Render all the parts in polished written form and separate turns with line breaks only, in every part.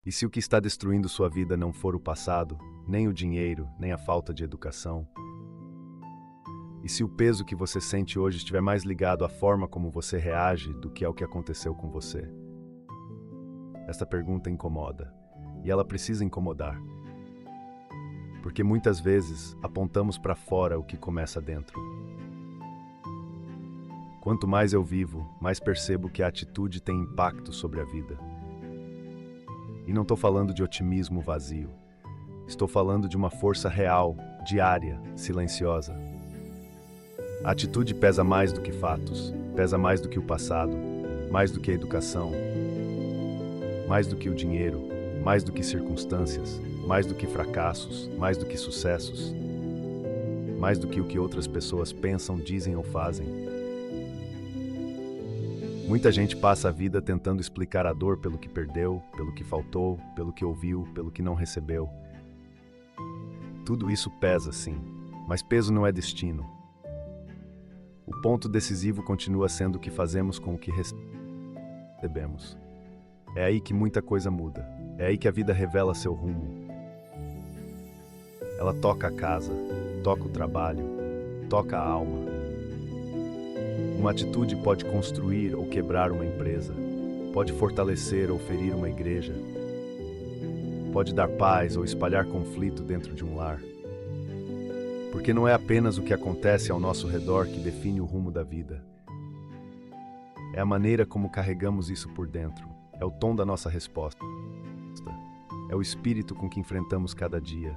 E se o que está destruindo sua vida não for o passado, nem o dinheiro, nem a falta de educação? E se o peso que você sente hoje estiver mais ligado à forma como você reage do que ao que aconteceu com você? Esta pergunta incomoda, e ela precisa incomodar. Porque muitas vezes apontamos para fora o que começa dentro. Quanto mais eu vivo, mais percebo que a atitude tem impacto sobre a vida. E não estou falando de otimismo vazio. Estou falando de uma força real, diária, silenciosa. A atitude pesa mais do que fatos, pesa mais do que o passado, mais do que a educação, mais do que o dinheiro, mais do que circunstâncias, mais do que fracassos, mais do que sucessos, mais do que o que outras pessoas pensam, dizem ou fazem. Muita gente passa a vida tentando explicar a dor pelo que perdeu, pelo que faltou, pelo que ouviu, pelo que não recebeu. Tudo isso pesa, sim, mas peso não é destino. O ponto decisivo continua sendo o que fazemos com o que recebemos. É aí que muita coisa muda. É aí que a vida revela seu rumo. Ela toca a casa, toca o trabalho, toca a alma. Uma atitude pode construir ou quebrar uma empresa, pode fortalecer ou ferir uma igreja, pode dar paz ou espalhar conflito dentro de um lar. Porque não é apenas o que acontece ao nosso redor que define o rumo da vida. É a maneira como carregamos isso por dentro, é o tom da nossa resposta, é o espírito com que enfrentamos cada dia.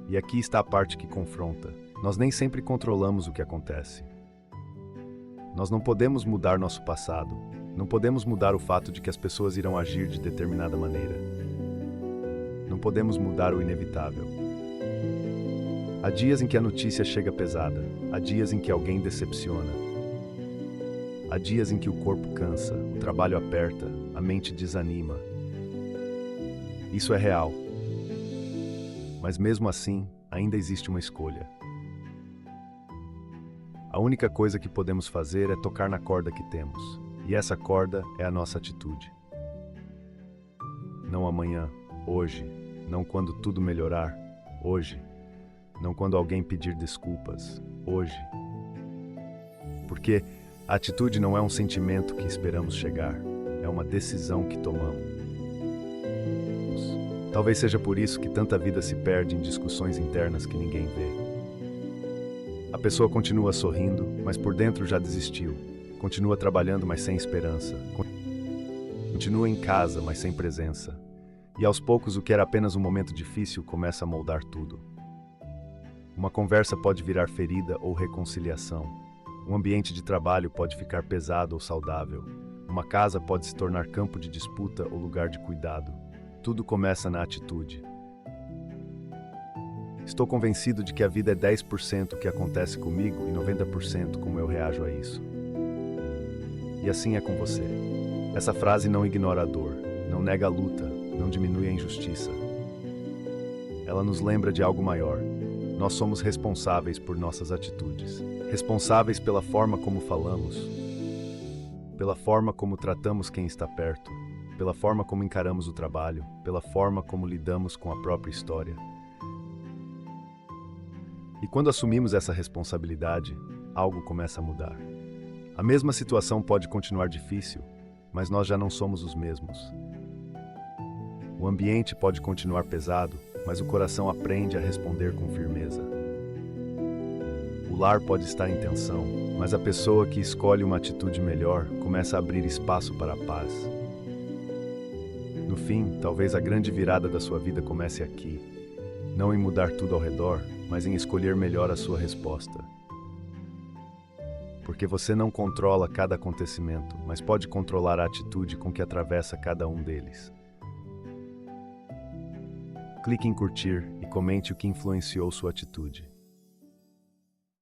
E aqui está a parte que confronta. Nós nem sempre controlamos o que acontece. Nós não podemos mudar nosso passado. Não podemos mudar o fato de que as pessoas irão agir de determinada maneira. Não podemos mudar o inevitável. Há dias em que a notícia chega pesada. Há dias em que alguém decepciona. Há dias em que o corpo cansa, o trabalho aperta, a mente desanima. Isso é real. Mas mesmo assim, ainda existe uma escolha. A única coisa que podemos fazer é tocar na corda que temos. E essa corda é a nossa atitude. Não amanhã, hoje. Não quando tudo melhorar, hoje. Não quando alguém pedir desculpas, hoje. Porque a atitude não é um sentimento que esperamos chegar. É uma decisão que tomamos. Talvez seja por isso que tanta vida se perde em discussões internas que ninguém vê. A pessoa continua sorrindo, mas por dentro já desistiu. Continua trabalhando, mas sem esperança. Continua em casa, mas sem presença. E aos poucos o que era apenas um momento difícil começa a moldar tudo. Uma conversa pode virar ferida ou reconciliação. Um ambiente de trabalho pode ficar pesado ou saudável. Uma casa pode se tornar campo de disputa ou lugar de cuidado. Tudo começa na atitude. Estou convencido de que a vida é 10% o que acontece comigo e 90% como eu reajo a isso. E assim é com você. Essa frase não ignora a dor, não nega a luta, não diminui a injustiça. Ela nos lembra de algo maior. Nós somos responsáveis por nossas atitudes. Responsáveis pela forma como falamos, pela forma como tratamos quem está perto, pela forma como encaramos o trabalho, pela forma como lidamos com a própria história. E quando assumimos essa responsabilidade, algo começa a mudar. A mesma situação pode continuar difícil, mas nós já não somos os mesmos. O ambiente pode continuar pesado, mas o coração aprende a responder com firmeza. O lar pode estar em tensão, mas a pessoa que escolhe uma atitude melhor começa a abrir espaço para a paz. No fim, talvez a grande virada da sua vida comece aqui, não em mudar tudo ao redor, mas em escolher melhor a sua resposta. Porque você não controla cada acontecimento, mas pode controlar a atitude com que atravessa cada um deles. Clique em curtir e comente o que influenciou sua atitude.